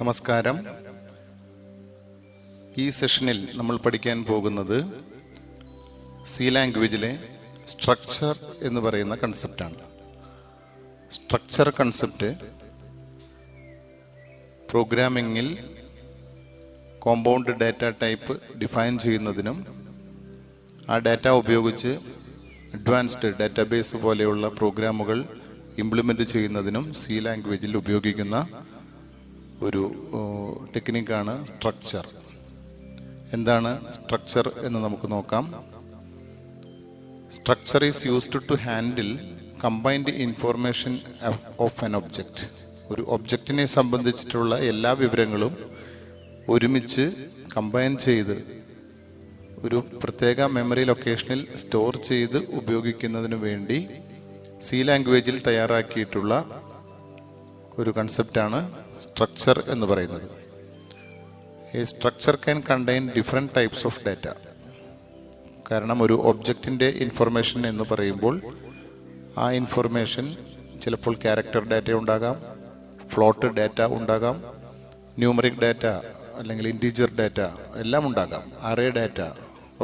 നമസ്കാരം. ഈ സെഷനിൽ നമ്മൾ പഠിക്കാൻ പോകുന്നത് സി ലാംഗ്വേജിലെ സ്ട്രക്ചർ എന്ന് പറയുന്ന കൺസെപ്റ്റാണ്. സ്ട്രക്ചർ കൺസെപ്റ്റ് പ്രോഗ്രാമിങ്ങിൽ കോമ്പൗണ്ട് ഡാറ്റ ടൈപ്പ് ഡിഫൈൻ ചെയ്യുന്നതിനും ആ ഡാറ്റ ഉപയോഗിച്ച് അഡ്വാൻസ്ഡ് ഡാറ്റാബേസ് പോലെയുള്ള പ്രോഗ്രാമുകൾ ഇംപ്ലിമെൻ്റ് ചെയ്യുന്നതിനും സി ലാംഗ്വേജിൽ ഉപയോഗിക്കുന്ന ഒരു ടെക്നിക്കാണ് സ്ട്രക്ചർ. എന്താണ് സ്ട്രക്ചർ എന്ന് നമുക്ക് നോക്കാം. Structure is used to handle combined information of an object. ഒരു ഒബ്ജക്റ്റിനെ സംബന്ധിച്ചിട്ടുള്ള എല്ലാ വിവരങ്ങളും ഒരുമിച്ച് കമ്പൈൻ ചെയ്ത് ഒരു പ്രത്യേക മെമ്മറി ലൊക്കേഷനിൽ സ്റ്റോർ ചെയ്ത് ഉപയോഗിക്കുന്നതിന് വേണ്ടി സി ലാംഗ്വേജിൽ തയ്യാറാക്കിയിട്ടുള്ള ഒരു കൺസെപ്റ്റാണ് സ്ട്രക്ചർ എന്ന് പറയുന്നത്. ഈ structure can contain different types of data. കാരണം ഒരു ഒബ്ജക്റ്റിൻ്റെ ഇൻഫർമേഷൻ എന്ന് പറയുമ്പോൾ ആ ഇൻഫർമേഷൻ ചിലപ്പോൾ ക്യാരക്ടർ ഡാറ്റ ഉണ്ടാകാം, ഫ്ലോട്ട് ഡാറ്റ ഉണ്ടാകാം, ന്യൂമറിക് ഡാറ്റ അല്ലെങ്കിൽ ഇൻറ്റീജർ ഡാറ്റ എല്ലാം ഉണ്ടാകാം, അറേ ഡാറ്റ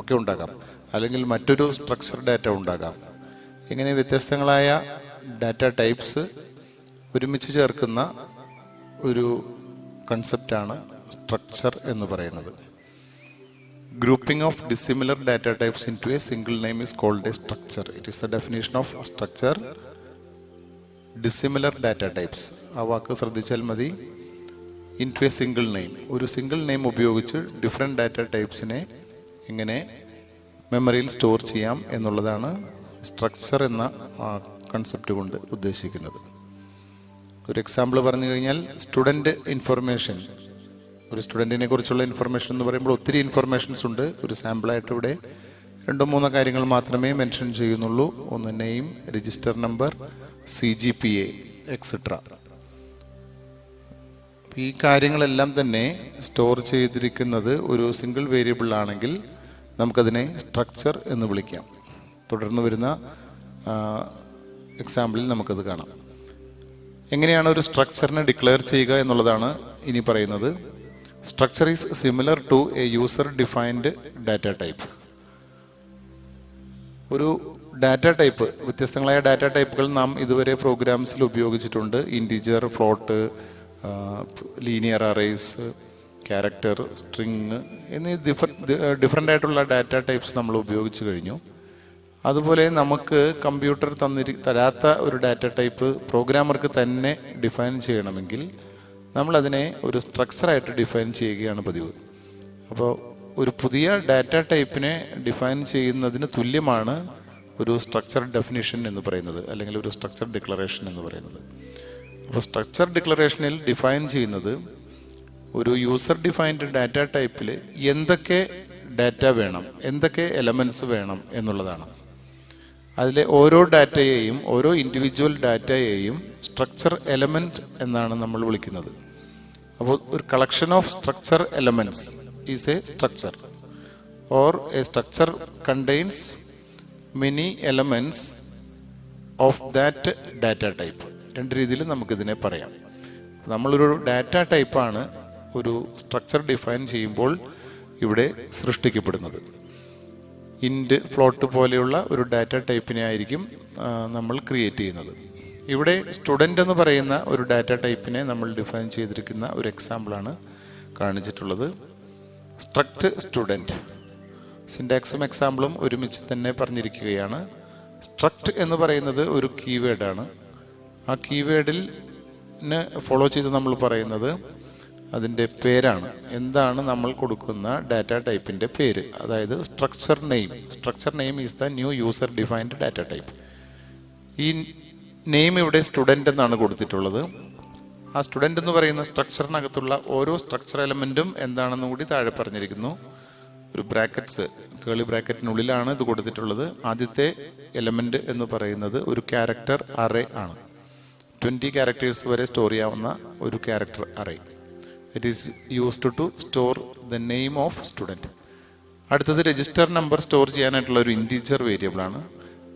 ഒക്കെ ഉണ്ടാകാം, അല്ലെങ്കിൽ മറ്റൊരു സ്ട്രക്ചർ ഡാറ്റ ഉണ്ടാകാം. ഇങ്ങനെ വ്യത്യസ്തങ്ങളായ ഡാറ്റ ടൈപ്സ് ഒരുമിച്ച് ചേർക്കുന്ന ഒരു കൺസെപ്റ്റാണ് സ്ട്രക്ചർ എന്ന് പറയുന്നത്. Grouping of dissimilar data types into a single name is called a structure. It is the definition of structure. Dissimilar data types, ആ വാക്ക് ശ്രദ്ധിച്ചാൽ മതി. Into a single name, ഒരു സിംഗിൾ നെയിം ഉപയോഗിച്ച് different data ടൈപ്സിനെ എങ്ങനെ മെമ്മറിയിൽ store ചെയ്യാം എന്നുള്ളതാണ് സ്ട്രക്ചർ എന്ന കൺസെപ്റ്റ് കൊണ്ട് ഉദ്ദേശിക്കുന്നത്. ഒരു എക്സാമ്പിൾ പറഞ്ഞു കഴിഞ്ഞാൽ സ്റ്റുഡൻറ്റ് ഇൻഫർമേഷൻ. ഒരു സ്റ്റുഡൻറ്റിനെ കുറിച്ചുള്ള ഇൻഫർമേഷൻ എന്ന് പറയുമ്പോൾ ഒത്തിരി ഇൻഫർമേഷൻസ് ഉണ്ട്. ഒരു സാമ്പിളായിട്ട് ഇവിടെ 2-3 കാര്യങ്ങൾ മാത്രമേ മെൻഷൻ ചെയ്യുന്നുള്ളൂ. ഒന്ന് name, register number, CGPA etcetera. ഈ കാര്യങ്ങളെല്ലാം തന്നെ സ്റ്റോർ ചെയ്തിരിക്കുന്നത് ഒരു സിംഗിൾ വേരിയബിൾ ആണെങ്കിൽ നമുക്കതിനെ സ്ട്രക്ചർ എന്ന് വിളിക്കാം. തുടർന്ന് വരുന്ന എക്സാമ്പിളിൽ നമുക്കത് കാണാം. എങ്ങനെയാണ് ഒരു സ്ട്രക്ചറിനെ ഡിക്ലെയർ ചെയ്യുക എന്നുള്ളതാണ് ഇനി പറയുന്നത്. Structure is similar to a user defined data type. ഒരു ഡാറ്റ ടൈപ്പ്, വ്യത്യസ്തങ്ങളായ ഡാറ്റ ടൈപ്പുകൾ നാം ഇതുവരെ പ്രോഗ്രാംസിൽ ഉപയോഗിച്ചിട്ടുണ്ട്. Integer, float, linear arrays, character, string എന്നീ ഡിഫറെൻ്റ് ആയിട്ടുള്ള ഡാറ്റ ടൈപ്സ് നമ്മൾ ഉപയോഗിച്ച് കഴിഞ്ഞു. അതുപോലെ നമുക്ക് കമ്പ്യൂട്ടർ തരാത്ത ഒരു ഡാറ്റ ടൈപ്പ് പ്രോഗ്രാമർക്ക് തന്നെ ഡിഫൈൻ ചെയ്യണമെങ്കിൽ നമ്മളതിനെ ഒരു സ്ട്രക്ചറായിട്ട് ഡിഫൈൻ ചെയ്യുകയാണ് പതിവ്. അപ്പോൾ ഒരു പുതിയ ഡാറ്റ ടൈപ്പിനെ ഡിഫൈൻ ചെയ്യുന്നതിന് തുല്യമാണ് ഒരു സ്ട്രക്ചർ ഡെഫിനിഷൻ എന്ന് പറയുന്നത്, അല്ലെങ്കിൽ ഒരു സ്ട്രക്ചർ ഡിക്ലറേഷൻ എന്ന് പറയുന്നത്. അപ്പോൾ സ്ട്രക്ചർ ഡിക്ലറേഷനിൽ ഡിഫൈൻ ചെയ്യുന്നത് ഒരു യൂസർ ഡിഫൈൻഡ് ഡാറ്റ ടൈപ്പിൽ എന്തൊക്കെ ഡാറ്റ വേണം, എന്തൊക്കെ എലമെൻറ്റ്സ് വേണം എന്നുള്ളതാണ്. അതിലെ ഓരോ ഡാറ്റയെയും, ഓരോ ഇൻഡിവിജ്വൽ ഡാറ്റയെയും സ്ട്രക്ചർ എലമെൻറ്റ് എന്നാണ് നമ്മൾ വിളിക്കുന്നത്. അപ്പോൾ ഒരു collection of structure elements is a structure, or A structure contains many elements of that data type. 2 രീതിയിൽ നമുക്കിതിനെ പറയാം. നമ്മളൊരു ഡാറ്റ ടൈപ്പാണ് ഒരു സ്ട്രക്ചർ ഡിഫൈൻ ചെയ്യുമ്പോൾ ഇവിടെ സൃഷ്ടിക്കപ്പെടുന്നത്. ഇൻറ്റ്, ഫ്ലോട്ട് പോലെയുള്ള ഒരു ഡാറ്റ ടൈപ്പിനെ ആയിരിക്കും നമ്മൾ ക്രിയേറ്റ് ചെയ്യുന്നത്. ഇവിടെ സ്റ്റുഡൻ്റ് എന്ന് പറയുന്ന ഒരു ഡാറ്റ ടൈപ്പിനെ നമ്മൾ ഡിഫൈൻ ചെയ്തിരിക്കുന്ന ഒരു എക്സാമ്പിളാണ് കാണിച്ചിട്ടുള്ളത്. Struct student. സിൻടാക്സും എക്സാമ്പിളും ഒരുമിച്ച് തന്നെ പറഞ്ഞിരിക്കുകയാണ്. സ്ട്രക്റ്റ് എന്ന് പറയുന്നത് ഒരു കീവേഡാണ്. ആ കീവേഡിൽ ഫോളോ ചെയ്ത് നമ്മൾ പറയുന്നത് അതിൻ്റെ പേരാണ്. എന്താണ് നമ്മൾ കൊടുക്കുന്ന ഡാറ്റ ടൈപ്പിൻ്റെ പേര്, അതായത് structure name. Structure name is the new user defined data type. ഈ നെയിം ഇവിടെ സ്റ്റുഡൻ്റ് എന്നാണ് കൊടുത്തിട്ടുള്ളത്. ആ സ്റ്റുഡൻ്റ് എന്ന് പറയുന്ന സ്ട്രക്ചറിനകത്തുള്ള ഓരോ സ്ട്രക്ചർ എലമെൻറ്റും എന്താണെന്ന് കൂടി താഴെ പറഞ്ഞിരിക്കുന്നു. ഒരു ബ്രാക്കറ്റ്സ്, കേളി ബ്രാക്കറ്റിനുള്ളിലാണ് ഇത് കൊടുത്തിട്ടുള്ളത്. ആദ്യത്തെ എലമെൻറ്റ് എന്ന് പറയുന്നത് ഒരു ക്യാരക്ടർ അറേ ആണ്. 20 ക്യാരക്ടേഴ്സ് വരെ സ്റ്റോർ ചെയ്യാവുന്ന ഒരു character array. It is used to store the name of student. അടുത്തത് രജിസ്റ്റർ നമ്പർ സ്റ്റോർ ചെയ്യാനായിട്ടുള്ള ഒരു ഇൻറ്റീജർ വേരിയബിളാണ്.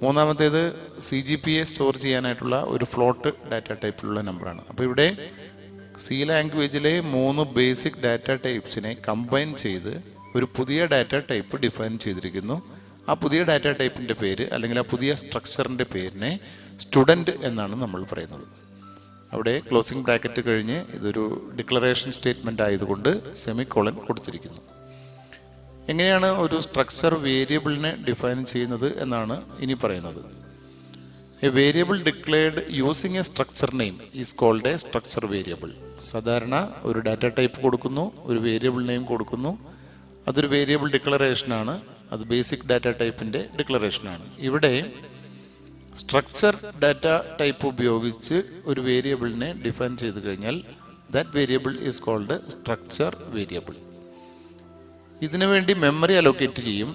മൂന്നാമത്തേത് CGPA സ്റ്റോർ ചെയ്യാനായിട്ടുള്ള ഒരു ഫ്ലോട്ട് ഡാറ്റ ടൈപ്പിലുള്ള നമ്പറാണ്. അപ്പോൾ ഇവിടെ സി ലാംഗ്വേജിലെ 3 ബേസിക് ഡാറ്റ ടൈപ്സിനെ കമ്പൈൻ ചെയ്ത് ഒരു പുതിയ ഡാറ്റ ടൈപ്പ് ഡിഫൈൻ ചെയ്തിരിക്കുന്നു. ആ പുതിയ ഡാറ്റ ടൈപ്പിൻ്റെ പേര് അല്ലെങ്കിൽ ആ പുതിയ സ്ട്രക്ചറിൻ്റെ പേരിനെ സ്റ്റുഡൻറ്റ് എന്നാണ് നമ്മൾ പറയുന്നത്. അവിടെ ക്ലോസിംഗ് ബ്രാക്കറ്റ് കഴിഞ്ഞ് ഇതൊരു ഡിക്ലറേഷൻ സ്റ്റേറ്റ്മെൻ്റ് ആയതുകൊണ്ട് സെമിക്കോളൻ കൊടുത്തിരിക്കുന്നു. എങ്ങനെയാണ് ഒരു സ്ട്രക്ചർ വേരിയബിളിനെ ഡിഫൈൻ ചെയ്യുന്നത് എന്നാണ് ഇനി പറയുന്നത്. A variable declared using a structure name is called a structure variable. സാധാരണ ഒരു ഡാറ്റ ടൈപ്പ് കൊടുക്കുന്നു, ഒരു വേരിയബിൾ നെയിം കൊടുക്കുന്നു, അതൊരു വേരിയബിൾ ഡിക്ലറേഷനാണ്, അത് ബേസിക് ഡാറ്റ ടൈപ്പിൻ്റെ ഡിക്ലറേഷനാണ്. ഇവിടെ സ്ട്രക്ചർ ഡാറ്റ ടൈപ്പ് ഉപയോഗിച്ച് ഒരു വേരിയബിളിനെ ഡിഫൈൻ ചെയ്ത് കഴിഞ്ഞാൽ that variable is called structure variable. ഇതിനു വേണ്ടി മെമ്മറി അലോക്കേറ്റ് ചെയ്യും.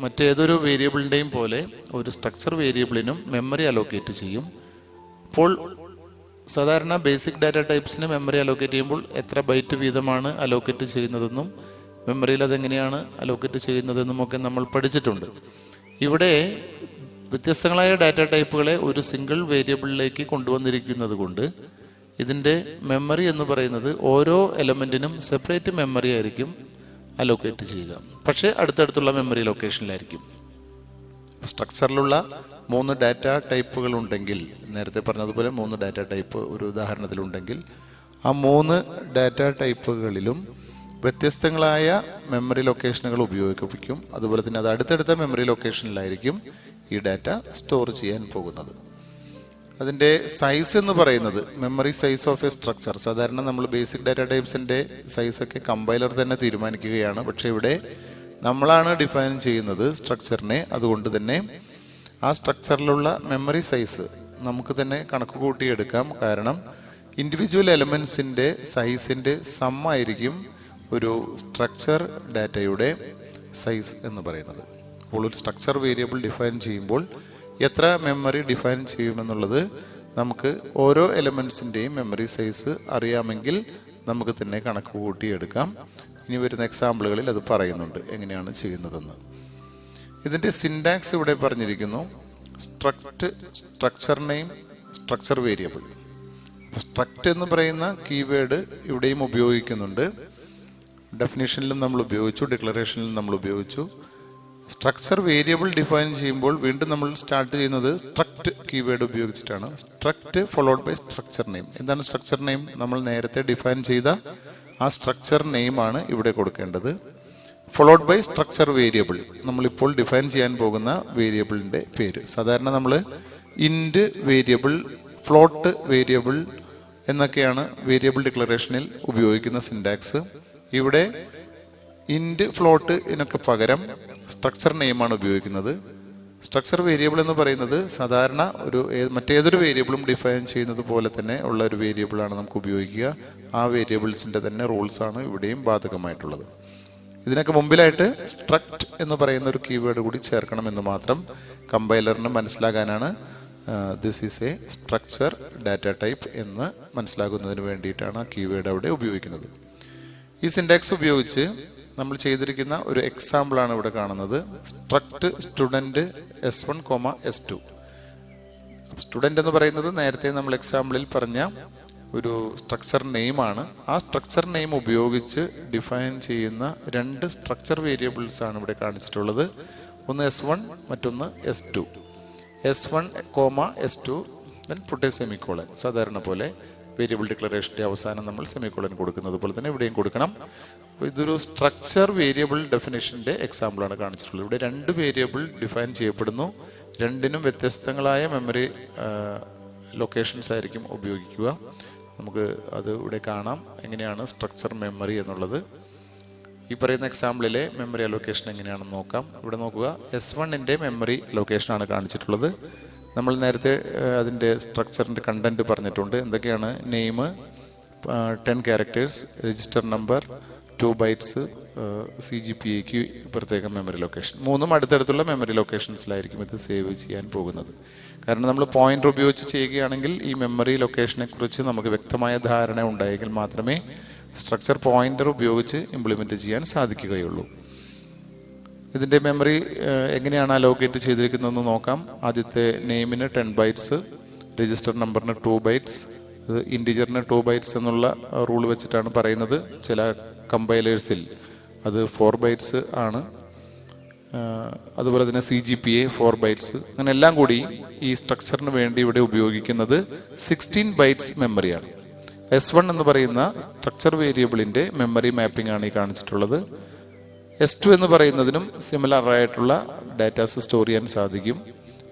മറ്റേതൊരു വേരിയബിളിൻ്റെയും പോലെ ഒരു സ്ട്രക്ചർ വേരിയബിളിനും മെമ്മറി അലോക്കേറ്റ് ചെയ്യും. അപ്പോൾ സാധാരണ ബേസിക് ഡാറ്റ ടൈപ്സിന് മെമ്മറി അലോക്കേറ്റ് ചെയ്യുമ്പോൾ എത്ര ബൈറ്റ് വീതമാണ് അലോക്കേറ്റ് ചെയ്യുന്നതെന്നും മെമ്മറിയിൽ അതെങ്ങനെയാണ് അലോക്കേറ്റ് ചെയ്യുന്നതെന്നും ഒക്കെ നമ്മൾ പഠിച്ചിട്ടുണ്ട്. ഇവിടെ വ്യത്യസ്തങ്ങളായ ഡാറ്റ ടൈപ്പുകളെ ഒരു സിംഗിൾ വേരിയബിളിലേക്ക് കൊണ്ടുവന്നിരിക്കുന്നത് കൊണ്ട് ഇതിൻ്റെ മെമ്മറി എന്ന് പറയുന്നത് ഓരോ എലമെൻറ്റിനും സെപ്പറേറ്റ് മെമ്മറി ആയിരിക്കും അലോക്കേറ്റ് ചെയ്യുക. പക്ഷേ അടുത്തടുത്തുള്ള മെമ്മറി ലൊക്കേഷനിലായിരിക്കും. സ്ട്രക്ചറിലുള്ള 3 ഡാറ്റ ടൈപ്പുകൾ ഉണ്ടെങ്കിൽ, നേരത്തെ പറഞ്ഞതുപോലെ 3 ഡാറ്റ ടൈപ്പ് ഒരു ഉദാഹരണത്തിലുണ്ടെങ്കിൽ ആ 3 ഡാറ്റ ടൈപ്പുകളിലും വ്യത്യസ്തങ്ങളായ മെമ്മറി ലൊക്കേഷനുകൾ ഉപയോഗിക്കും. അതുപോലെ തന്നെ അത് അടുത്തടുത്ത മെമ്മറി ലൊക്കേഷനിലായിരിക്കും ഈ ഡാറ്റ സ്റ്റോർ ചെയ്യാൻ പോകുന്നത്. അതിൻ്റെ സൈസ് എന്ന് പറയുന്നത് memory size of A structure. സാധാരണ നമ്മൾ ബേസിക് ഡാറ്റ ടൈപ്സിൻ്റെ സൈസൊക്കെ കമ്പൈലർ തന്നെ തീരുമാനിക്കുകയാണ്. പക്ഷേ ഇവിടെ നമ്മളാണ് ഡിഫൈൻ ചെയ്യുന്നത് സ്ട്രക്ചറിനെ. അതുകൊണ്ട് തന്നെ ആ സ്ട്രക്ചറിലുള്ള മെമ്മറി സൈസ് നമുക്ക് തന്നെ കണക്ക് കൂട്ടിയെടുക്കാം. കാരണം ഇൻഡിവിജ്വൽ എലമെൻസിൻ്റെ സൈസിൻ്റെ സമ്മായിരിക്കും ഒരു സ്ട്രക്ചർ ഡാറ്റയുടെ സൈസ് എന്ന് പറയുന്നത്. അപ്പോൾ ഒരു സ്ട്രക്ചർ വേരിയബിൾ ഡിഫൈൻ ചെയ്യുമ്പോൾ എത്ര മെമ്മറി ഡിഫൈൻ ചെയ്യുമെന്നുള്ളത് നമുക്ക് ഓരോ എലമെൻസിൻ്റെയും മെമ്മറി സൈസ് അറിയാമെങ്കിൽ നമുക്ക് തന്നെ കണക്ക് കൂട്ടിയെടുക്കാം. ഇനി വരുന്ന എക്സാമ്പിളുകളിൽ അത് പറയുന്നുണ്ട് എങ്ങനെയാണ് ചെയ്യുന്നതെന്ന്. ഇതിൻ്റെ സിൻടാക്സ് ഇവിടെ പറഞ്ഞിരിക്കുന്നു. Structure name, structure variable. Struct എന്ന് പറയുന്ന കീവേഡ് ഇവിടെയും ഉപയോഗിക്കുന്നുണ്ട്. ഡെഫിനിഷനിലും നമ്മൾ ഉപയോഗിച്ചു, ഡിക്ലറേഷനിലും നമ്മൾ ഉപയോഗിച്ചു. സ്ട്രക്ചർ വേരിയബിൾ ഡിഫൈൻ ചെയ്യുമ്പോൾ വീണ്ടും നമ്മൾ സ്റ്റാർട്ട് ചെയ്യുന്നത് സ്ട്രക്റ്റ് കീവേഡ് ഉപയോഗിച്ചിട്ടാണ്. Struct followed by structure name. എന്താണ് സ്ട്രക്ചർ നെയിം? നമ്മൾ നേരത്തെ ഡിഫൈൻ ചെയ്ത ആ സ്ട്രക്ചർ നെയിമാണ് ഇവിടെ കൊടുക്കേണ്ടത്. ഫോളോഡ് ബൈ സ്ട്രക്ചർ വേരിയബിൾ, നമ്മളിപ്പോൾ ഡിഫൈൻ ചെയ്യാൻ പോകുന്ന വേരിയബിളിൻ്റെ പേര്. സാധാരണ നമ്മൾ ഇൻറ്റ് വേരിയബിൾ, ഫ്ലോട്ട് വേരിയബിൾ എന്നൊക്കെയാണ് വേരിയബിൾ ഡിക്ലറേഷനിൽ ഉപയോഗിക്കുന്ന സിൻടാക്സ്. ഇവിടെ ഇൻറ്റ്, ഫ്ലോട്ട് ഇതിനൊക്കെ പകരം സ്ട്രക്ചർ നെയിമാണ് ഉപയോഗിക്കുന്നത്. സ്ട്രക്ചർ വേരിയബിൾ എന്ന് പറയുന്നത് സാധാരണ മറ്റേതൊരു വേരിയബിളും ഡിഫൈൻ ചെയ്യുന്നത് പോലെ തന്നെ ഉള്ള ഒരു വേരിയബിളാണ് നമുക്ക് ഉപയോഗിക്കുക. ആ വേരിയബിൾസിൻ്റെ തന്നെ റൂൾസാണ് ഇവിടെയും ബാധകമായിട്ടുള്ളത്. ഇതിനൊക്കെ മുമ്പിലായിട്ട് സ്ട്രക്റ്റ് എന്ന് പറയുന്ന ഒരു കീവേഡ് കൂടി ചേർക്കണമെന്ന് മാത്രം കമ്പൈലറിന് മനസ്സിലാകാനാണ് this is a structure data type എന്ന് മനസ്സിലാകുന്നതിന് വേണ്ടിയിട്ടാണ് ആ കീവേഡ് അവിടെ ഉപയോഗിക്കുന്നത്. ഈ സിൻടാക്സ് ഉപയോഗിച്ച് നമ്മൾ ചെയ്തിരിക്കുന്ന ഒരു എക്സാമ്പിളാണ് ഇവിടെ കാണുന്നത്. Struct student S1, S2. Student എന്ന് പറയുന്നത് നേരത്തെ നമ്മൾ എക്സാമ്പിളിൽ പറഞ്ഞ ഒരു സ്ട്രക്ചർ നെയിമാണ്. ആ സ്ട്രക്ചർ നെയിം ഉപയോഗിച്ച് ഡിഫൈൻ ചെയ്യുന്ന 2 സ്ട്രക്ചർ വേരിയബിൾസ് ആണ് ഇവിടെ കാണിച്ചിട്ടുള്ളത്. ഒന്ന് S1, മറ്റൊന്ന് S2. S1, S2 then put a semicolon. സാധാരണ പോലെ വേരിയബിൾ ഡിക്ലറേഷൻ്റെ അവസാനം നമ്മൾ സെമിക്കോളൻ കൊടുക്കുന്നത് പോലെ തന്നെ ഇവിടെയും കൊടുക്കണം. അപ്പോൾ ഇതൊരു സ്ട്രക്ചർ വേരിയബിൾ ഡെഫിനേഷൻ്റെ എക്സാമ്പിളാണ് കാണിച്ചിട്ടുള്ളത്. ഇവിടെ 2 വേരിയബിൾ ഡിഫൈൻ ചെയ്യപ്പെടുന്നു. 2നും വ്യത്യസ്തങ്ങളായ മെമ്മറി ലൊക്കേഷൻസ് ആയിരിക്കും ഉപയോഗിക്കുക. നമുക്ക് അത് ഇവിടെ കാണാം എങ്ങനെയാണ് സ്ട്രക്ചർ മെമ്മറി എന്നുള്ളത്. ഈ പറയുന്ന എക്സാമ്പിളിലെ മെമ്മറി അലൊക്കേഷൻ എങ്ങനെയാണെന്ന് നോക്കാം. ഇവിടെ നോക്കുക, S1ൻ്റെ മെമ്മറി ലൊക്കേഷനാണ് കാണിച്ചിട്ടുള്ളത്. നമ്മൾ നേരത്തെ അതിൻ്റെ സ്ട്രക്ചറിൻ്റെ കണ്ടൻറ്റ് പറഞ്ഞിട്ടുണ്ട്. എന്തൊക്കെയാണ്? Name 10 characters, register number 2 bytes, CGPAക്ക് പ്രത്യേകം മെമ്മറി ലൊക്കേഷൻ. 3ഉം അടുത്തടുത്തുള്ള മെമ്മറി ലൊക്കേഷൻസിലായിരിക്കും ഇത് സേവ് ചെയ്യാൻ പോകുന്നത്. കാരണം നമ്മൾ പോയിൻ്റർ ഉപയോഗിച്ച് ചെയ്യുകയാണെങ്കിൽ ഈ മെമ്മറി ലൊക്കേഷനെ കുറിച്ച് നമുക്ക് വ്യക്തമായ ധാരണ ഉണ്ടായെങ്കിൽ മാത്രമേ സ്ട്രക്ചർ പോയിൻ്റർ ഉപയോഗിച്ച് ഇംപ്ലിമെൻറ്റ് ചെയ്യാൻ സാധിക്കുകയുള്ളൂ. ഇതിൻ്റെ മെമ്മറി എങ്ങനെയാണ് അലോക്കേറ്റ് ചെയ്തിരിക്കുന്നതെന്ന് നോക്കാം. ആദ്യത്തെ നെയിമിന് 10 ബൈറ്റ്സ്, രജിസ്റ്റർ നമ്പറിന് 2 ബൈറ്റ്സ്, ഇത് ഇൻറ്റിജറിന് 2 ബൈറ്റ്സ് എന്നുള്ള റൂൾ വെച്ചിട്ടാണ് പറയുന്നത്. ചില കമ്പൈലേഴ്സിൽ അത് 4 ബൈറ്റ്സ് ആണ്. അതുപോലെ തന്നെ CGPA 4 ബൈറ്റ്സ്. അങ്ങനെ എല്ലാം കൂടി ഈ സ്ട്രക്ചറിന് വേണ്ടി ഇവിടെ ഉപയോഗിക്കുന്നത് 16 ബൈറ്റ്സ് മെമ്മറിയാണ്. S1 എന്ന് പറയുന്ന സ്ട്രക്ചർ വേരിയബിളിൻ്റെ മെമ്മറി മാപ്പിംഗ് ആണ് ഈ കാണിച്ചിട്ടുള്ളത്. S2 എന്ന് പറയുന്നതിനും സിമിലർ ആയിട്ടുള്ള ഡാറ്റാസ് സ്റ്റോർ ചെയ്യാൻ സാധിക്കും.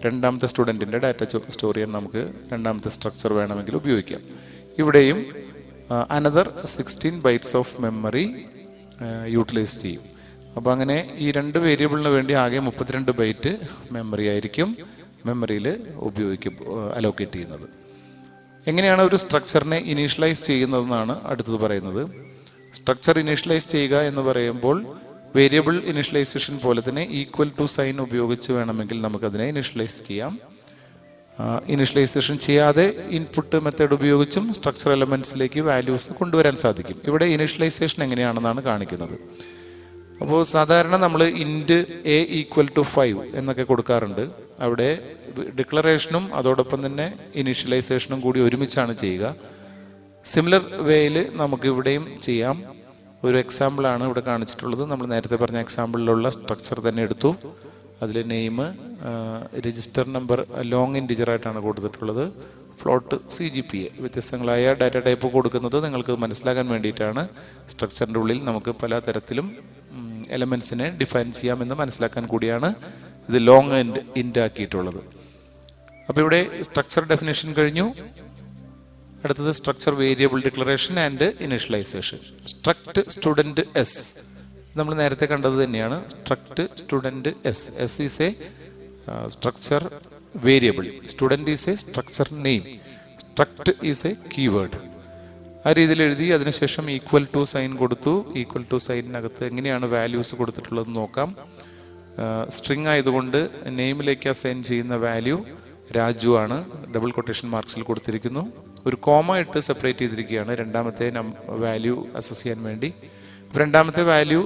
രണ്ടാമത്തെ സ്റ്റുഡൻറ്റിൻ്റെ ഡാറ്റ സ്റ്റോർ ചെയ്യാൻ നമുക്ക് രണ്ടാമത്തെ സ്ട്രക്ചർ വേണമെങ്കിൽ ഉപയോഗിക്കാം. ഇവിടെയും another 16 bytes of memory utilize ചെയ്യും. അപ്പോൾ അങ്ങനെ ഈ 2 വേരിയബിളിന് വേണ്ടി ആകെ 32 ബൈറ്റ് മെമ്മറി ആയിരിക്കും മെമ്മറിയിൽ അലോക്കേറ്റ് ചെയ്യുന്നത്. എങ്ങനെയാണ് ഒരു സ്ട്രക്ചറിനെ ഇനീഷ്യലൈസ് ചെയ്യുന്നതെന്നാണ് അടുത്തത് പറയുന്നത്. സ്ട്രക്ചർ ഇനീഷ്യലൈസ് ചെയ്യുക എന്ന് പറയുമ്പോൾ വേരിയബിൾ ഇനീഷ്യലൈസേഷൻ പോലെ തന്നെ ഈക്വൽ ടു സൈൻ ഉപയോഗിച്ച് വേണമെങ്കിൽ നമുക്കതിനെ ഇനീഷ്യലൈസ് ചെയ്യാം. ഇനീഷ്യലൈസേഷൻ ചെയ്യാതെ ഇൻപുട്ട് മെത്തേഡ് ഉപയോഗിച്ചും സ്ട്രക്ചർ എലമെൻറ്റ്സിലേക്ക് വാല്യൂസ് കൊണ്ടുവരാൻ സാധിക്കും. ഇവിടെ ഇനീഷ്യലൈസേഷൻ എങ്ങനെയാണെന്നാണ് കാണിക്കുന്നത്. അപ്പോൾ സാധാരണ നമ്മൾ ഇൻറ്റ് a = 5 എന്നൊക്കെ കൊടുക്കാറുണ്ട്. അവിടെ ഡിക്ലറേഷനും അതോടൊപ്പം തന്നെ ഇനീഷ്യലൈസേഷനും കൂടി ഒരുമിച്ചാണ് ചെയ്യുക. സിമിലർ വേയിൽ നമുക്ക് ഇവിടെയും ചെയ്യാം. ഒരു എക്സാമ്പിളാണ് ഇവിടെ കാണിച്ചിട്ടുള്ളത്. നമ്മൾ നേരത്തെ പറഞ്ഞ എക്സാമ്പിളിലുള്ള സ്ട്രക്ചർ തന്നെ എടുത്തു. അതിൽ നെയിം, രജിസ്റ്റർ നമ്പർ ലോങ് ഇൻറ്റിജറായിട്ടാണ് കൊടുത്തിട്ടുള്ളത്. ഫ്ലോട്ട്, CGPA വ്യത്യസ്തങ്ങളായ ഡാറ്റ ടൈപ്പ് കൊടുക്കുന്നത് നിങ്ങൾക്ക് മനസ്സിലാക്കാൻ വേണ്ടിയിട്ടാണ്. സ്ട്രക്ചറിൻ്റെ ഉള്ളിൽ നമുക്ക് പല തരത്തിലും എലമെൻസിനെ ഡിഫൈൻ ചെയ്യാമെന്ന് മനസ്സിലാക്കാൻ കൂടിയാണ് ഇത് ലോങ് ഇൻറ്റ് ആക്കിയിട്ടുള്ളത്. അപ്പോൾ ഇവിടെ സ്ട്രക്ചർ ഡെഫിനേഷൻ കഴിഞ്ഞു. അടുത്തത് structure variable declaration and initialization. Struct student S നമ്മൾ നേരത്തെ കണ്ടത് തന്നെയാണ്. Struct student S. S is a structure variable. Student is a structure name. Struct is a keyword. ആ രീതിയിൽ എഴുതി അതിനുശേഷം ഈക്വൽ ടു സൈൻ കൊടുത്തു. ഈക്വൽ ടു സൈനിനകത്ത് എങ്ങനെയാണ് വാല്യൂസ് കൊടുത്തിട്ടുള്ളതെന്ന് നോക്കാം. സ്ട്രിങ് ആയതുകൊണ്ട് നെയിമിലേക്ക് അസൈൻ ചെയ്യുന്ന വാല്യൂ രാജു ആണ്. ഡബിൾ കൊട്ടേഷൻ മാർക്സിൽ കൊടുത്തിരിക്കുന്നു. ഒരു കോമ ഇട്ട് സെപ്പറേറ്റ് ചെയ്തിരിക്കുകയാണ് രണ്ടാമത്തെ വാല്യൂ അസസ് ചെയ്യാൻ വേണ്ടി. രണ്ടാമത്തെ വാല്യൂ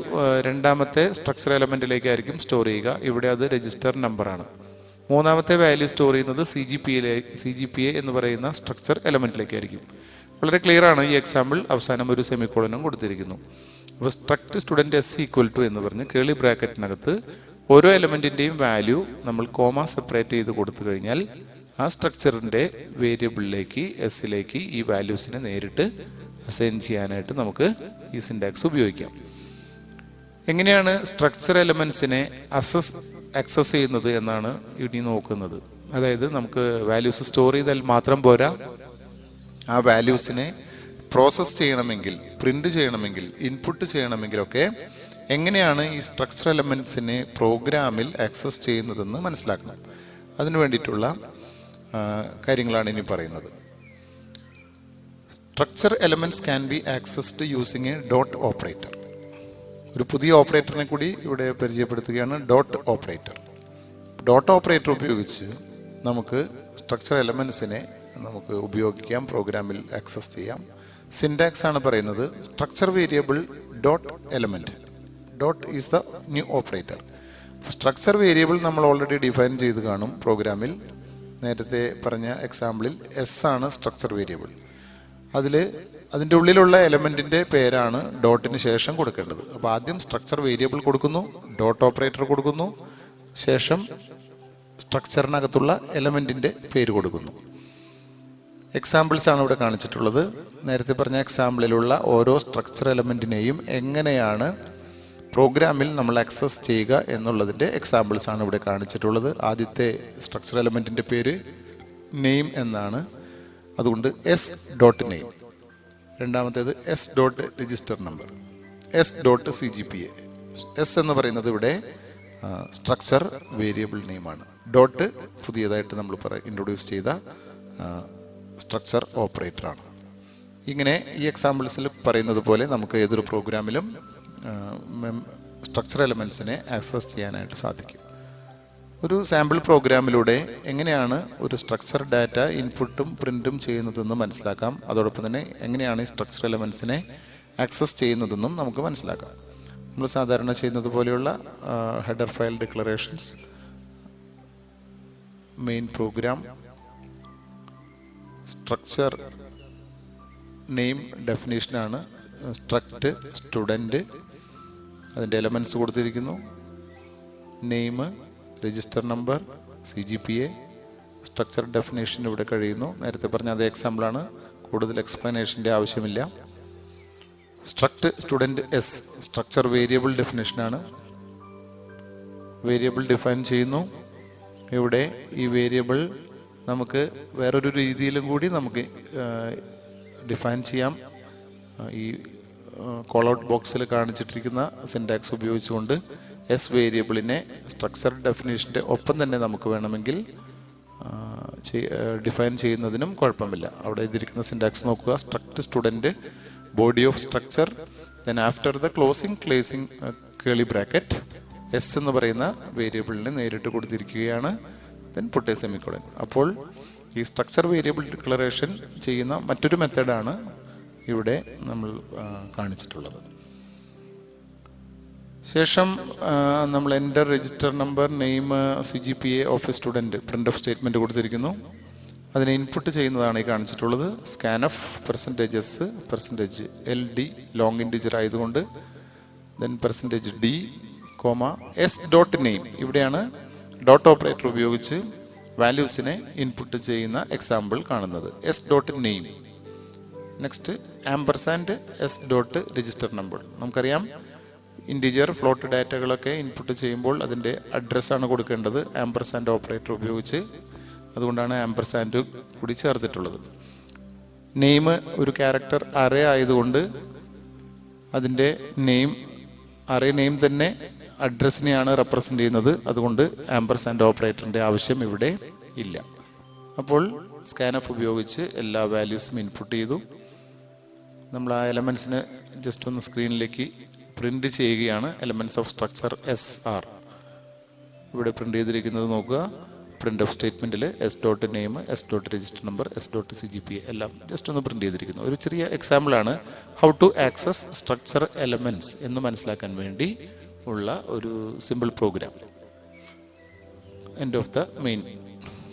രണ്ടാമത്തെ സ്ട്രക്ചർ എലമെൻറ്റിലേക്കായിരിക്കും സ്റ്റോർ ചെയ്യുക. ഇവിടെ അത് രജിസ്റ്റർ നമ്പറാണ്. മൂന്നാമത്തെ വാല്യൂ സ്റ്റോർ ചെയ്യുന്നത് CGPA എന്ന് പറയുന്ന സ്ട്രക്ചർ എലമെൻറ്റിലേക്കായിരിക്കും. വളരെ ക്ലിയർ ആണ് ഈ എക്സാമ്പിൾ. അവസാനം ഒരു സെമിക്കോളനും കൊടുത്തിരിക്കുന്നു. അപ്പോൾ സ്ട്രക്ട് സ്റ്റുഡൻറ്റ് S = എന്ന് പറഞ്ഞ് കേളി ബ്രാക്കറ്റിനകത്ത് ഓരോ എലമെൻറ്റിൻ്റെയും വാല്യൂ നമ്മൾ കോമ സെപ്പറേറ്റ് ചെയ്ത് കൊടുത്തു കഴിഞ്ഞാൽ ആ സ്ട്രക്ചറിൻ്റെ വേരിയബിളിലേക്ക് എസ്സിലേക്ക് ഈ വാല്യൂസിനെ നേരിട്ട് അസൈൻ ചെയ്യാനായിട്ട് നമുക്ക് ഈ സിൻടാക്സ് ഉപയോഗിക്കാം. എങ്ങനെയാണ് സ്ട്രക്ചർ എലമെൻസിനെ ആക്സസ് ചെയ്യുന്നത് എന്നാണ് ഇനി നോക്കുന്നത്. അതായത് നമുക്ക് വാല്യൂസ് സ്റ്റോർ ചെയ്താൽ മാത്രം പോരാ, ആ വാല്യൂസിനെ പ്രോസസ്സ് ചെയ്യണമെങ്കിൽ, പ്രിന്റ് ചെയ്യണമെങ്കിൽ, ഇൻപുട്ട് ചെയ്യണമെങ്കിലൊക്കെ എങ്ങനെയാണ് ഈ സ്ട്രക്ചർ എലമെൻസിനെ പ്രോഗ്രാമിൽ ആക്സസ് ചെയ്യുന്നതെന്ന് മനസ്സിലാക്കണം. അതിനു വേണ്ടിയിട്ടുള്ള കാര്യങ്ങളാണ് ഇനി പറയുന്നത്. Structure elements can be accessed using A dot operator. ഒരു പുതിയ ഓപ്പറേറ്ററിനെ കൂടി ഇവിടെ പരിചയപ്പെടുത്തുകയാണ്, ഡോട്ട് ഓപ്പറേറ്റർ. ഡോട്ട് ഓപ്പറേറ്റർ ഉപയോഗിച്ച് നമുക്ക് സ്ട്രക്ചർ എലമെൻസിനെ നമുക്ക് ഉപയോഗിക്കാം, പ്രോഗ്രാമിൽ ആക്സസ് ചെയ്യാം. സിൻടാക്സ് ആണ് പറയുന്നത് structure variable dot element. Dot is the new operator. Structure variable നമ്മൾ ഓൾറെഡി ഡിഫൈൻ ചെയ്ത് കാണും പ്രോഗ്രാമിൽ. നേരത്തെ പറഞ്ഞ എക്സാമ്പിളിൽ എസ് ആണ് സ്ട്രക്ചർ വേരിയബിൾ. അതിൻ്റെ ഉള്ളിലുള്ള എലമെൻറ്റിൻ്റെ പേരാണ് ഡോട്ടിന് ശേഷം കൊടുക്കേണ്ടത്. അപ്പോൾ ആദ്യം സ്ട്രക്ചർ വേരിയബിൾ കൊടുക്കുന്നു, ഡോട്ട് ഓപ്പറേറ്റർ കൊടുക്കുന്നു, ശേഷം സ്ട്രക്ചറിനകത്തുള്ള എലമെൻറ്റിൻ്റെ പേര് കൊടുക്കുന്നു. എക്സാമ്പിൾസ് ആണ് ഇവിടെ കാണിച്ചിട്ടുള്ളത്. നേരത്തെ പറഞ്ഞ എക്സാമ്പിളിലുള്ള ഓരോ സ്ട്രക്ചർ എലമെൻറ്റിനെയും എങ്ങനെയാണ് പ്രോഗ്രാമിൽ നമ്മൾ ആക്സസ് ചെയ്യുക എന്നുള്ളതിൻ്റെ എക്സാമ്പിൾസ് ആണ് ഇവിടെ കാണിച്ചിട്ടുള്ളത്. ആദ്യത്തെ സ്ട്രക്ചർ എലമെൻറ്റിൻ്റെ പേര് നെയിം എന്നാണ്, അതുകൊണ്ട് എസ് ഡോട്ട് നെയിം. രണ്ടാമത്തേത് S dot register number, S dot CGPA. S എന്ന് പറയുന്നത് ഇവിടെ സ്ട്രക്ചർ വേരിയബിൾ നെയിമാണ്. ഡോട്ട് പുതിയതായിട്ട് നമ്മൾ ഇൻട്രൊഡ്യൂസ് ചെയ്ത സ്ട്രക്ചർ ഓപ്പറേറ്ററാണ്. ഇങ്ങനെ ഈ എക്സാമ്പിൾസിൽ പറയുന്നത് പോലെ നമുക്ക് ഏതൊരു പ്രോഗ്രാമിലും സ്ട്രക്ചർ എലമെൻസിനെ ആക്സസ് ചെയ്യാനായിട്ട് സാധിക്കും. ഒരു സാമ്പിൾ പ്രോഗ്രാമിലൂടെ എങ്ങനെയാണ് ഒരു സ്ട്രക്ചർ ഡാറ്റ ഇൻപുട്ടും പ്രിൻറ്റും ചെയ്യുന്നതെന്ന് മനസ്സിലാക്കാം. അതോടൊപ്പം തന്നെ എങ്ങനെയാണ് ഈ സ്ട്രക്ചർ എലമെൻസിനെ ആക്സസ് ചെയ്യുന്നതെന്നും നമുക്ക് മനസ്സിലാക്കാം. നമ്മൾ സാധാരണ ചെയ്യുന്നത് പോലെയുള്ള header file declarations, main program, structure name ഡെഫിനേഷനാണ്. സ്ട്രക്റ്റ് സ്റ്റുഡൻറ്റ്, അതിൻ്റെ എലമെൻറ്റ്സ് കൊടുത്തിരിക്കുന്നു. Name, register number, CGPA, structure definition ഇവിടെ കഴിയുന്നു. നേരത്തെ പറഞ്ഞ അതേ എക്സാമ്പിളാണ്, കൂടുതൽ എക്സ്പ്ലനേഷൻ്റെ ആവശ്യമില്ല. Struct student S, structure variable ഡെഫിനേഷനാണ്. വേരിയബിൾ ഡിഫൈൻ ചെയ്യുന്നു. ഇവിടെ ഈ വേരിയബിൾ നമുക്ക് വേറൊരു രീതിയിലും കൂടി നമുക്ക് ഡിഫൈൻ ചെയ്യാം. ഈ കോൾ ഔട്ട് ബോക്സിൽ കാണിച്ചിട്ടിരിക്കുന്ന സിൻടാക്സ് ഉപയോഗിച്ചുകൊണ്ട് എസ് വേരിയബിളിനെ സ്ട്രക്ചർ ഡെഫിനേഷൻ്റെ ഒപ്പം തന്നെ നമുക്ക് വേണമെങ്കിൽ ഡിഫൈൻ ചെയ്യുന്നതിനും കുഴപ്പമില്ല. അവിടെ എഴുതിയിരിക്കുന്ന സിൻടാക്സ് നോക്കുക. Struct student, body of structure, then after the closing Keli bracket S എന്ന് പറയുന്ന വേരിയബിളിനെ നേരിട്ട് കൊടുത്തിരിക്കുകയാണ്. Then put a semicolon. അപ്പോൾ ഈ സ്ട്രക്ചർ വേരിയബിൾ ഡിക്ലറേഷൻ ചെയ്യുന്ന മറ്റൊരു മെത്തേഡാണ് ഇവിടെ നമ്മൾ കാണിച്ചിട്ടുള്ളത്. ശേഷം നമ്മൾ enter register number, name, CGPA of A student, print of statement കൊടുത്തിരിക്കുന്നു. അതിനെ ഇൻപുട്ട് ചെയ്യുന്നതാണ് ഈ കാണിച്ചിട്ടുള്ളത്. സ്കാൻഎഫ് പെർസെൻറ്റേജ് LD ലോങ് ഇൻറ്റിജർ ആയതുകൊണ്ട്, then %D, S dot name. ഇവിടെയാണ് ഡോട്ട് ഓപ്പറേറ്റർ ഉപയോഗിച്ച് വാല്യൂസിനെ ഇൻപുട്ട് ചെയ്യുന്ന എക്സാമ്പിൾ കാണുന്നത്. S dot name. Next ampersand S dot register number. നമുക്കറിയാം ഇൻറ്റിജർ ഫ്ലോട്ട് ഡാറ്റകളൊക്കെ ഇൻപുട്ട് ചെയ്യുമ്പോൾ അതിൻ്റെ അഡ്രസ്സാണ് കൊടുക്കേണ്ടത് ആംപർസാൻഡ് ഓപ്പറേറ്റർ ഉപയോഗിച്ച്. അതുകൊണ്ടാണ് ആംപർസാൻഡ് കൂടി ചേർത്തിട്ടുള്ളത്. നെയിം ഒരു ക്യാരക്ടർ അറേ ആയതുകൊണ്ട് അതിൻ്റെ നെയിം, അറേ നെയിം തന്നെ അഡ്രസ്സിനെയാണ് റെപ്രസെൻ്റ് ചെയ്യുന്നത്. അതുകൊണ്ട് ആംപർസാൻഡ് ഓപ്പറേറ്ററിൻ്റെ ആവശ്യം ഇവിടെ ഇല്ല. അപ്പോൾ സ്കാൻഎഫ് ഉപയോഗിച്ച് എല്ലാ വാല്യൂസും ഇൻപുട്ട് ചെയ്തു. നമ്മൾ ആ എലമെൻറ്റ്സിനെ ജസ്റ്റ് ഒന്ന് സ്ക്രീനിലേക്ക് പ്രിൻ്റ് ചെയ്യുകയാണ്. എലമെൻറ്റ്സ് ഓഫ് സ്ട്രക്ചർ SR ഇവിടെ പ്രിൻ്റ് ചെയ്തിരിക്കുന്നത് നോക്കുക. പ്രിൻ്റ് ഓഫ് സ്റ്റേറ്റ്മെൻറ്റിൽ S dot name, S dot register number, S dot CGPA എല്ലാം ജസ്റ്റ് ഒന്ന് പ്രിൻ്റ് ചെയ്തിരിക്കുന്നു. ഒരു ചെറിയ എക്സാമ്പിളാണ് how to access structure elements എന്ന് മനസ്സിലാക്കാൻ വേണ്ടി ഉള്ള ഒരു simple program. End of the main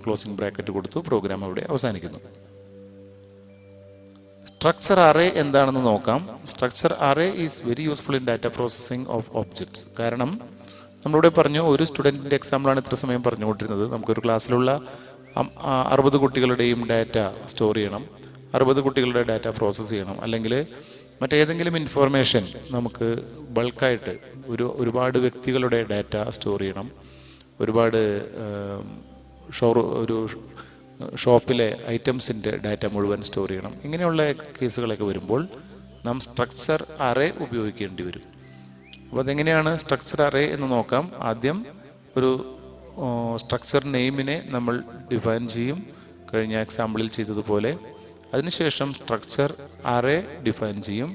closing bracket കൊടുത്തു. പ്രോഗ്രാം അവിടെ അവസാനിക്കുന്നു. സ്ട്രക്ചർ അറേ എന്താണെന്ന് നോക്കാം. Structure array is very useful in data processing of objects. കാരണം നമ്മളിവിടെ പറഞ്ഞു, ഒരു സ്റ്റുഡൻറ്റിൻ്റെ എക്സാമ്പിളാണ് ഇത്ര സമയം പറഞ്ഞുകൊണ്ടിരുന്നത്. നമുക്കൊരു ക്ലാസ്സിലുള്ള 60 കുട്ടികളുടെയും ഡാറ്റ സ്റ്റോർ ചെയ്യണം, 60 കുട്ടികളുടെ ഡാറ്റ പ്രോസസ്സ് ചെയ്യണം, അല്ലെങ്കിൽ മറ്റേതെങ്കിലും ഇൻഫോർമേഷൻ നമുക്ക് ബൾക്കായിട്ട് ഒരുപാട് വ്യക്തികളുടെ ഡാറ്റ സ്റ്റോർ ചെയ്യണം, ഒരുപാട് ഒരു ഷോപ്പിലെ ഐറ്റംസിൻ്റെ ഡാറ്റ മുഴുവൻ സ്റ്റോർ ചെയ്യണം. ഇങ്ങനെയുള്ള കേസുകളൊക്കെ വരുമ്പോൾ നാം സ്ട്രക്ചർ അറേ ഉപയോഗിക്കേണ്ടി വരും. അപ്പോൾ അതെങ്ങനെയാണ് സ്ട്രക്ചർ അറേ എന്ന് നോക്കാം. ആദ്യം ഒരു സ്ട്രക്ചർ നെയിമിനെ നമ്മൾ ഡിഫൈൻ ചെയ്യും, കഴിഞ്ഞ എക്സാമ്പിളിൽ ചെയ്തതുപോലെ. അതിനുശേഷം സ്ട്രക്ചർ അറേ ഡിഫൈൻ ചെയ്യും.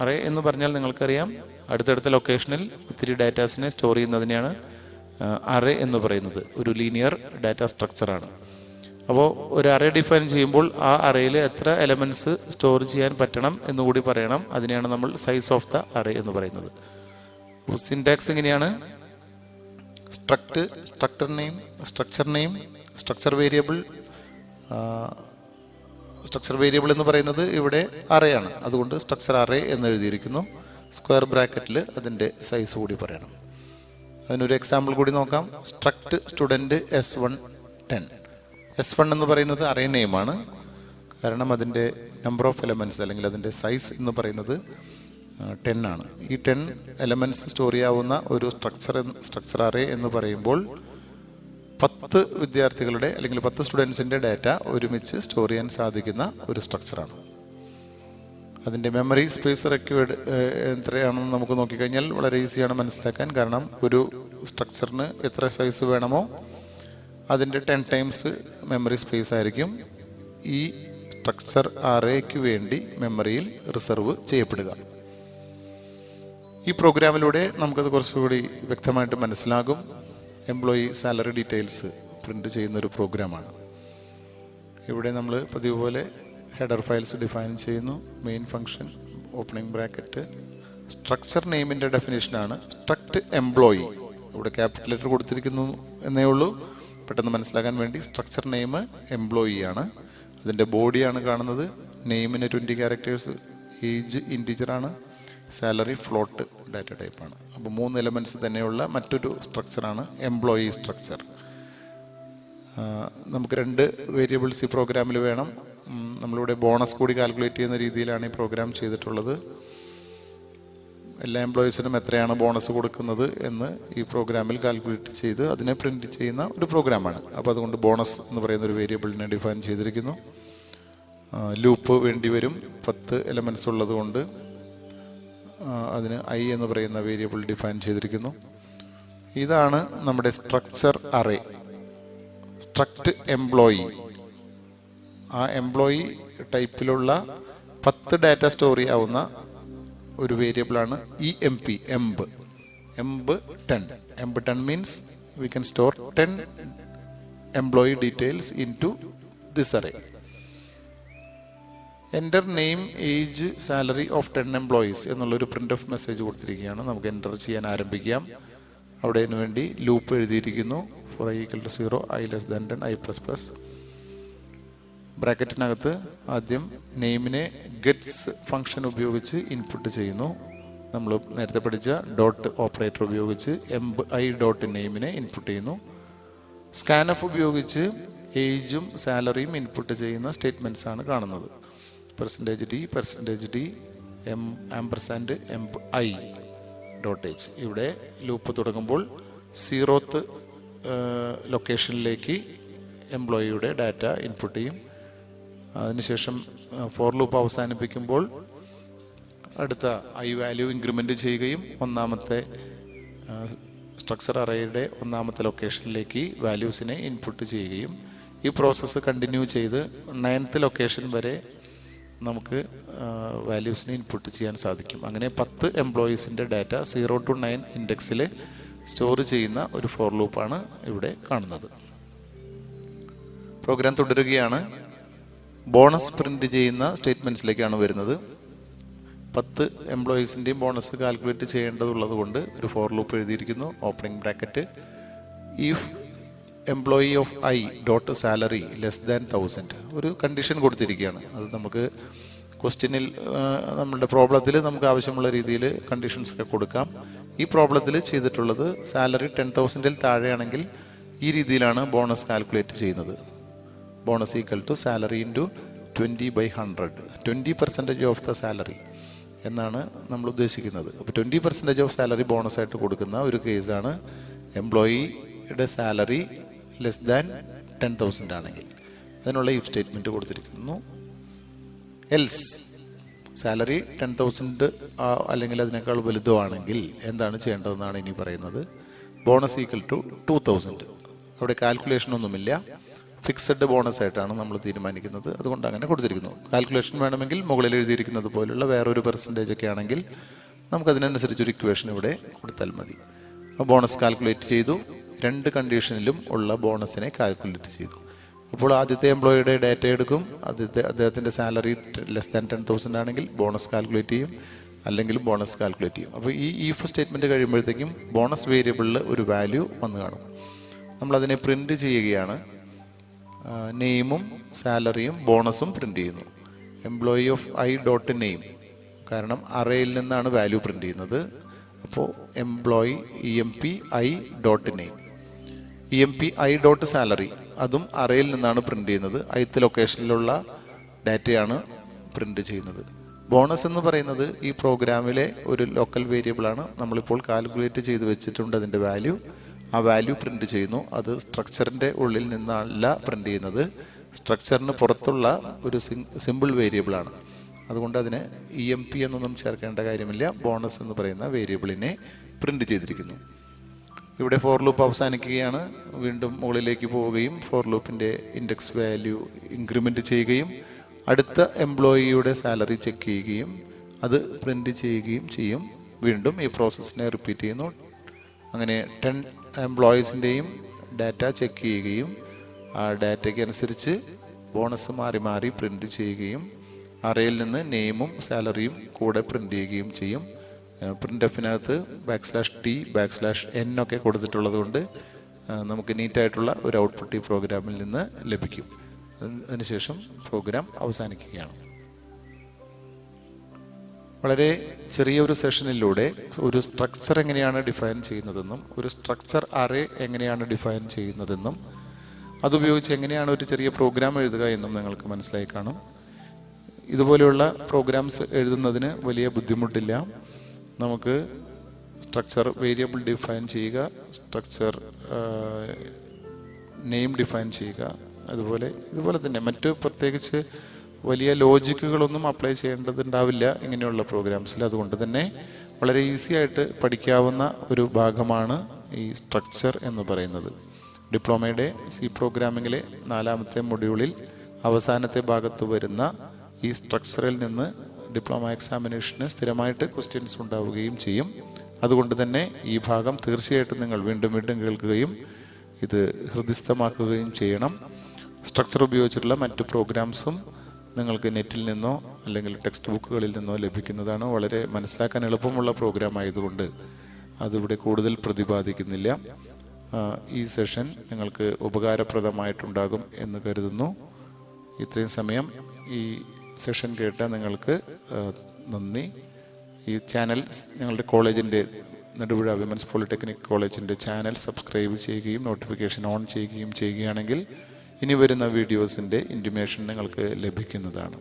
അറേ എന്ന് പറഞ്ഞാൽ നിങ്ങൾക്കറിയാം, അടുത്തടുത്ത ലൊക്കേഷനിൽ ഒത്തിരി ഡാറ്റാസിനെ സ്റ്റോർ ചെയ്യുന്നതിനെയാണ് അറേ എന്ന് പറയുന്നത്. ഒരു ലീനിയർ ഡാറ്റ സ്ട്രക്ചറാണ്. അപ്പോൾ ഒരു അറേ ഡിഫൈൻ ചെയ്യുമ്പോൾ ആ അറേയിൽ എത്ര എലമെൻറ്റ്സ് സ്റ്റോർ ചെയ്യാൻ പറ്റണം എന്നുകൂടി പറയണം. അതിനെയാണ് നമ്മൾ സൈസ് ഓഫ് ദ അറേ എന്ന് പറയുന്നത്. സിൻടാക്സ് എങ്ങനെയാണ്? Structure name, structure variable. Structure variable എന്ന് പറയുന്നത് ഇവിടെ അറേയാണ്, അതുകൊണ്ട് സ്ട്രക്ചർ അറേ എന്ന് എഴുതിയിരിക്കുന്നു. സ്ക്വയർ ബ്രാക്കറ്റിൽ അതിൻ്റെ സൈസ് കൂടി പറയണം. അതിനൊരു എക്സാമ്പിൾ കൂടി നോക്കാം. Struct student S1 10. എന്ന് പറയുന്നത് അറേ നെയിമാണ്. കാരണം അതിൻ്റെ നമ്പർ ഓഫ് എലമെൻറ്റ്സ് അല്ലെങ്കിൽ അതിൻ്റെ സൈസ് എന്ന് പറയുന്നത് 10 ആണ്. ഈ 10 എലമെൻറ്റ്സ് സ്റ്റോർ ചെയ്യാവുന്ന ഒരു സ്ട്രക്ചർ അറേ എന്ന് പറയുമ്പോൾ 10 വിദ്യാർത്ഥികളുടെ അല്ലെങ്കിൽ 10 സ്റ്റുഡൻസിൻ്റെ ഡാറ്റ ഒരുമിച്ച് സ്റ്റോർ ചെയ്യാൻ സാധിക്കുന്ന ഒരു സ്ട്രക്ചറാണ്. അതിൻ്റെ മെമ്മറി സ്പേസ് റിക്വയർഡ് എത്രയാണെന്ന് നമുക്ക് നോക്കിക്കഴിഞ്ഞാൽ വളരെ ഈസിയാണ് മനസ്സിലാക്കാൻ. കാരണം ഒരു സ്ട്രക്ചറിന് എത്ര സൈസ് വേണമോ അതിൻ്റെ 10 ടൈംസ് മെമ്മറി സ്പേസ് ആയിരിക്കും ഈ സ്ട്രക്ചർ അറേക്ക് വേണ്ടി മെമ്മറിയിൽ റിസർവ് ചെയ്യപ്പെടുക. ഈ പ്രോഗ്രാമിലൂടെ നമുക്കത് കുറച്ചുകൂടി വ്യക്തമായിട്ട് മനസ്സിലാകും. എംപ്ലോയി സാലറി ഡീറ്റെയിൽസ് പ്രിൻ്റ് ചെയ്യുന്നൊരു പ്രോഗ്രാമാണ്. ഇവിടെ നമ്മൾ പതിവ് പോലെ ഹെഡർ ഫയൽസ് ഡിഫൈൻ ചെയ്യുന്നു. Main function, opening bracket. Structure നെയിമിൻ്റെ ഡെഫിനേഷനാണ് സ്ട്രക്ട് എംപ്ലോയി. ഇവിടെ ക്യാപിറ്റൽ ലെറ്റർ കൊടുത്തിരിക്കുന്നു എന്നേ ഉള്ളൂ, പെട്ടെന്ന് മനസ്സിലാക്കാൻ വേണ്ടി. സ്ട്രക്ചർ നെയിം എംപ്ലോയി ആണ്. അതിൻ്റെ ബോഡിയാണ് കാണുന്നത്. നെയിമിന് 20 ക്യാരക്ടേഴ്സ്, ഏജ് ഇൻറ്റിജറാണ്, സാലറി ഫ്ലോട്ട് ഡാറ്റ ടൈപ്പാണ്. അപ്പോൾ 3 എലമെൻറ്റ്സ് തന്നെയുള്ള മറ്റൊരു സ്ട്രക്ചറാണ് എംപ്ലോയി സ്ട്രക്ചർ. നമുക്ക് 2 വേരിയബിൾസ് ഈ പ്രോഗ്രാമിൽ വേണം. നമ്മളിവിടെ ബോണസ് കൂടി കാൽക്കുലേറ്റ് ചെയ്യുന്ന രീതിയിലാണ് ഈ പ്രോഗ്രാം ചെയ്തിട്ടുള്ളത്. എല്ലാ എംപ്ലോയീസിനും എത്രയാണ് ബോണസ് കൊടുക്കുന്നത് എന്ന് ഈ പ്രോഗ്രാമിൽ കാൽക്കുലേറ്റ് ചെയ്ത് അതിനെ പ്രിൻറ്റ് ചെയ്യുന്ന ഒരു പ്രോഗ്രാമാണ്. അപ്പോൾ അതുകൊണ്ട് ബോണസ് എന്ന് പറയുന്ന ഒരു വേരിയബിളിനെ ഡിഫൈൻ ചെയ്തിരിക്കുന്നു. ലൂപ്പ് വേണ്ടി വരും, 10 എലമെൻറ്റ്സ് ഉള്ളതുകൊണ്ട് അതിന് ഐ എന്ന് പറയുന്ന വേരിയബിൾ ഡിഫൈൻ ചെയ്തിരിക്കുന്നു. ഇതാണ് നമ്മുടെ സ്ട്രക്ചർ അറേ. സ്ട്രക്ട് എംപ്ലോയി, ആ എംപ്ലോയി ടൈപ്പിലുള്ള 10 ഡാറ്റ സ്റ്റോർ ചെയ്യാവുന്ന ഒരു വേരിയബിളാണ് EMP, emp10 means we can store 10 employee details into this array. Enter name, age, salary of 10 employees എന്നുള്ളൊരു പ്രിൻ്റ് ഓഫ് മെസ്സേജ് കൊടുത്തിരിക്കുകയാണ്. നമുക്ക് എൻ്റർ ചെയ്യാൻ ആരംഭിക്കാം. അവിടെ അതിനു വേണ്ടി ലൂപ്പ് എഴുതിയിരിക്കുന്നു. For i = 0, i < 10, i++. ബ്രാക്കറ്റിനകത്ത് ആദ്യം നെയിമിനെ ഗെറ്റ്സ് ഫംഗ്ഷൻ ഉപയോഗിച്ച് ഇൻപുട്ട് ചെയ്യുന്നു. നമ്മൾ നേരത്തെ പഠിച്ച ഡോട്ട് ഓപ്പറേറ്റർ ഉപയോഗിച്ച് emp_i.nameനെ ഇൻപുട്ട് ചെയ്യുന്നു. സ്കാൻഎഫ് ഉപയോഗിച്ച് ഏജും സാലറിയും ഇൻപുട്ട് ചെയ്യുന്ന സ്റ്റേറ്റ്മെൻറ്റ്സ് ആണ് കാണുന്നത്. %d, %emp_i.h. ഇവിടെ ലൂപ്പ് തുടങ്ങുമ്പോൾ 0th ലൊക്കേഷനിലേക്ക് എംപ്ലോയിയുടെ ഡാറ്റ ഇൻപുട്ട് ചെയ്യും. അതിനുശേഷം ഫോർ ലൂപ്പ് അവസാനിപ്പിക്കുമ്പോൾ അടുത്ത ഐ വാല്യൂ ഇൻക്രിമെൻ്റ് ചെയ്യുകയും ഒന്നാമത്തെ സ്ട്രക്ചർ അറേയുടെ 1ാമത്തെ ലൊക്കേഷനിലേക്ക് വാല്യൂസിനെ ഇൻപുട്ട് ചെയ്യുകയും ഈ പ്രോസസ്സ് കണ്ടിന്യൂ ചെയ്ത് 9th ലൊക്കേഷൻ വരെ നമുക്ക് വാല്യൂസിനെ ഇൻപുട്ട് ചെയ്യാൻ സാധിക്കും. അങ്ങനെ 10 എംപ്ലോയീസിൻ്റെ ഡാറ്റ 0 to 9 ഇൻഡെക്സിൽ സ്റ്റോർ ചെയ്യുന്ന ഒരു ഫോർ ലൂപ്പാണ് ഇവിടെ കാണുന്നത്. പ്രോഗ്രാം തുടരുകയാണ്. ബോണസ് പ്രിൻ്റ് ചെയ്യുന്ന സ്റ്റേറ്റ്മെൻറ്റ്സിലേക്കാണ് വരുന്നത്. 10 എംപ്ലോയീസിൻ്റെയും ബോണസ് കാൽക്കുലേറ്റ് ചെയ്യേണ്ടതുള്ളത് കൊണ്ട് ഒരു ഫോർ ലൂപ്പ് എഴുതിയിരിക്കുന്നു. Opening bracket, if employee of I dot salary <1000, ഒരു കണ്ടീഷൻ കൊടുത്തിരിക്കുകയാണ്. അത് നമുക്ക് ക്വസ്റ്റ്യനിൽ നമ്മളുടെ പ്രോബ്ലത്തിൽ നമുക്ക് ആവശ്യമുള്ള രീതിയിൽ കണ്ടീഷൻസൊക്കെ കൊടുക്കാം. ഈ പ്രോബ്ലത്തിൽ ചെയ്തിട്ടുള്ളത് സാലറി 10,000-ൽ താഴെയാണെങ്കിൽ ഈ രീതിയിലാണ് ബോണസ് കാൽക്കുലേറ്റ് ചെയ്യുന്നത്. Bonus = salary into 20/100, 20% of the salary എന്നാണ് നമ്മൾ ഉദ്ദേശിക്കുന്നത്. അപ്പോൾ 20% ഓഫ് സാലറി ബോണസായിട്ട് കൊടുക്കുന്ന ഒരു കേസാണ് എംപ്ലോയിയുടെ സാലറി <10,000 ആണെങ്കിൽ. അതിനുള്ള ഇഫ് സ്റ്റേറ്റ്മെൻറ്റ് കൊടുത്തിരിക്കുന്നു. എൽസ് സാലറി 10,000 അല്ലെങ്കിൽ അതിനേക്കാൾ വലുതോ ആണെങ്കിൽ എന്താണ് ചെയ്യേണ്ടതെന്നാണ് ഇനി പറയുന്നത്. ബോണസ് = 2,000. അവിടെ കാൽക്കുലേഷനൊന്നുമില്ല, ഫിക്സഡ് ബോണസ് ആയിട്ടാണ് നമ്മൾ തീരുമാനിക്കുന്നത്. അതുകൊണ്ട് അങ്ങനെ കൊടുത്തിരിക്കുന്നു. കാൽക്കുലേഷൻ വേണമെങ്കിൽ മുകളിൽ എഴുതിയിരിക്കുന്നത് പോലുള്ള വേറൊരു % ആണെങ്കിൽ നമുക്കതിനനുസരിച്ചൊരു ഇക്വേഷൻ ഇവിടെ കൊടുത്താൽ മതി. ബോണസ് കാൽക്കുലേറ്റ് ചെയ്തു. 2 കണ്ടീഷനിലും ഉള്ള ബോണസിനെ കാൽക്കുലേറ്റ് ചെയ്തു. അപ്പോൾ ആദ്യത്തെ എംപ്ലോയിയുടെ ഡാറ്റ എടുക്കും. അദ്ദേഹത്തിൻ്റെ സാലറി <10,000 ആണെങ്കിൽ ബോണസ് കാൽക്കുലേറ്റ് ചെയ്യും, അല്ലെങ്കിൽ ബോണസ് കാൽക്കുലേറ്റ് ചെയ്യും. അപ്പോൾ ഈ ഈഫ് സ്റ്റേറ്റ്മെൻറ്റ് കഴിയുമ്പോഴത്തേക്കും ബോണസ് വേരിയബിളിൽ ഒരു വാല്യൂ വന്നു കാണും. നമ്മളതിനെ പ്രിൻ്റ് ചെയ്യുകയാണ്. നെയിമും സാലറിയും ബോണസും പ്രിൻ്റ് ചെയ്യുന്നു. Employee of I dot name, കാരണം അറേയിൽ നിന്നാണ് വാല്യൂ പ്രിൻ്റ് ചെയ്യുന്നത്. അപ്പോൾ എംപ്ലോയി EMP_i.name, EMP_i.salary അതും അറേയിൽ നിന്നാണ് പ്രിൻ്റ് ചെയ്യുന്നത്. ith ലൊക്കേഷനിലുള്ള ഡാറ്റയാണ് പ്രിൻ്റ് ചെയ്യുന്നത്. ബോണസ് എന്ന് പറയുന്നത് ഈ പ്രോഗ്രാമിലെ ഒരു ലോക്കൽ വേരിയബിളാണ്. നമ്മളിപ്പോൾ കാൽക്കുലേറ്റ് ചെയ്ത് വെച്ചിട്ടുണ്ട് അതിൻ്റെ വാല്യൂ. ആ വാല്യൂ പ്രിൻ്റ് ചെയ്യുന്നു. അത് സ്ട്രക്ചറിൻ്റെ ഉള്ളിൽ നിന്നല്ല പ്രിൻ്റ് ചെയ്യുന്നത്, സ്ട്രക്ചറിന് പുറത്തുള്ള ഒരു സിമ്പിൾ വേരിയബിളാണ്. അതുകൊണ്ട് അതിന് EMP എന്നൊന്നും ചേർക്കേണ്ട കാര്യമില്ല. ബോണസ് എന്ന് പറയുന്ന വേരിയബിളിനെ പ്രിൻ്റ് ചെയ്തിരിക്കുന്നു. ഇവിടെ ഫോർ ലൂപ്പ് അവസാനിക്കുകയാണ്. വീണ്ടും മുകളിലേക്ക് പോവുകയും ഫോർ ലൂപ്പിൻ്റെ ഇൻഡെക്സ് വാല്യൂ ഇൻക്രിമെൻ്റ് ചെയ്യുകയും അടുത്ത എംപ്ലോയിയുടെ സാലറി ചെക്ക് ചെയ്യുകയും അത് പ്രിൻ്റ് ചെയ്യുകയും ചെയ്യും. വീണ്ടും ഈ പ്രോസസ്സിനെ റിപ്പീറ്റ് ചെയ്യുന്നു. അങ്ങനെ 10 എംപ്ലോയീസിൻ്റെയും ഡാറ്റ ചെക്ക് ചെയ്യുകയും ആ ഡാറ്റയ്ക്ക് അനുസരിച്ച് ബോണസ് മാറി മാറി പ്രിൻ്റ് ചെയ്യുകയും അറേയിൽ നിന്ന് നെയിമും സാലറിയും കൂടെ പ്രിൻ്റ് ചെയ്യുകയും ചെയ്യും. പ്രിൻ്റ് എഫിനകത്ത് \t\n ഒക്കെ കൊടുത്തിട്ടുള്ളത് കൊണ്ട് നമുക്ക് നീറ്റായിട്ടുള്ള ഒരു ഔട്ട്പുട്ട് ഈ പ്രോഗ്രാമിൽ നിന്ന് ലഭിക്കും. അതിനുശേഷം പ്രോഗ്രാം അവസാനിക്കുകയാണ്. വളരെ ചെറിയൊരു സെഷനിലൂടെ ഒരു സ്ട്രക്ചർ എങ്ങനെയാണ് ഡിഫൈൻ ചെയ്യുന്നതെന്നും ഒരു സ്ട്രക്ചർ അറേ എങ്ങനെയാണ് ഡിഫൈൻ ചെയ്യുന്നതെന്നും അതുപയോഗിച്ച് എങ്ങനെയാണ് ഒരു ചെറിയ പ്രോഗ്രാം എഴുതുക എന്നും നിങ്ങൾക്ക് മനസ്സിലായി കാണും. ഇതുപോലെയുള്ള പ്രോഗ്രാംസ് എഴുതുന്നതിന് വലിയ ബുദ്ധിമുട്ടില്ല. നമുക്ക് സ്ട്രക്ചർ വേരിയബിൾ ഡിഫൈൻ ചെയ്യുക, സ്ട്രക്ചർ നെയിം ഡിഫൈൻ ചെയ്യുക, ഇതുപോലെ തന്നെ മറ്റ് പ്രത്യേകിച്ച് വലിയ ലോജിക്കുകളൊന്നും അപ്ലൈ ചെയ്യേണ്ടതുണ്ടാവില്ല ഇങ്ങനെയുള്ള പ്രോഗ്രാംസിൽ. അതുകൊണ്ട് തന്നെ വളരെ ഈസി ആയിട്ട് പഠിക്കാവുന്ന ഒരു ഭാഗമാണ് ഈ സ്ട്രക്ചർ എന്ന് പറയുന്നത്. ഡിപ്ലോമയുടെ സി പ്രോഗ്രാമിങ്ങിലെ 4ാമത്തെ മൊഡ്യൂളിൽ അവസാനത്തെ ഭാഗത്ത് വരുന്ന ഈ സ്ട്രക്ചറിൽ നിന്ന് ഡിപ്ലോമ എക്സാമിനേഷന് സ്ഥിരമായിട്ട് ക്വസ്റ്റ്യൻസ് ഉണ്ടാവുകയും ചെയ്യും. അതുകൊണ്ട് തന്നെ ഈ ഭാഗം തീർച്ചയായിട്ടും നിങ്ങൾ വീണ്ടും വീണ്ടും കേൾക്കുകയും ഇത് ഹൃദിസ്ഥമാക്കുകയും ചെയ്യണം. സ്ട്രക്ചർ ഉപയോഗിച്ചിട്ടുള്ള മറ്റ് പ്രോഗ്രാംസും നിങ്ങൾക്ക് നെറ്റിൽ നിന്നോ അല്ലെങ്കിൽ ടെക്സ്റ്റ് ബുക്കുകളിൽ നിന്നോ ലഭിക്കുന്നതാണ്. വളരെ മനസ്സിലാക്കാൻ എളുപ്പമുള്ള പ്രോഗ്രാം ആയതുകൊണ്ട് അതിവിടെ കൂടുതൽ പ്രതിപാദിക്കുന്നില്ല. ഈ സെഷൻ നിങ്ങൾക്ക് ഉപകാരപ്രദമായിട്ടുണ്ടാകും എന്ന് കരുതുന്നു. ഇത്രയും സമയം ഈ സെഷൻ കേട്ട നിങ്ങൾക്ക് നന്ദി. ഈ ചാനൽ ഞങ്ങളുടെ കോളേജിൻ്റെ നെടുപുഴ വിമൻസ് പോളിടെക്നിക് കോളേജിൻ്റെ ചാനൽ സബ്സ്ക്രൈബ് ചെയ്യുകയും നോട്ടിഫിക്കേഷൻ ഓൺ ചെയ്യുകയും ചെയ്യുകയാണെങ്കിൽ ഇനി വരുന്ന വീഡിയോസിൻ്റെ ഇൻറ്റിമേഷൻ നിങ്ങൾക്ക് ലഭിക്കുന്നതാണ്.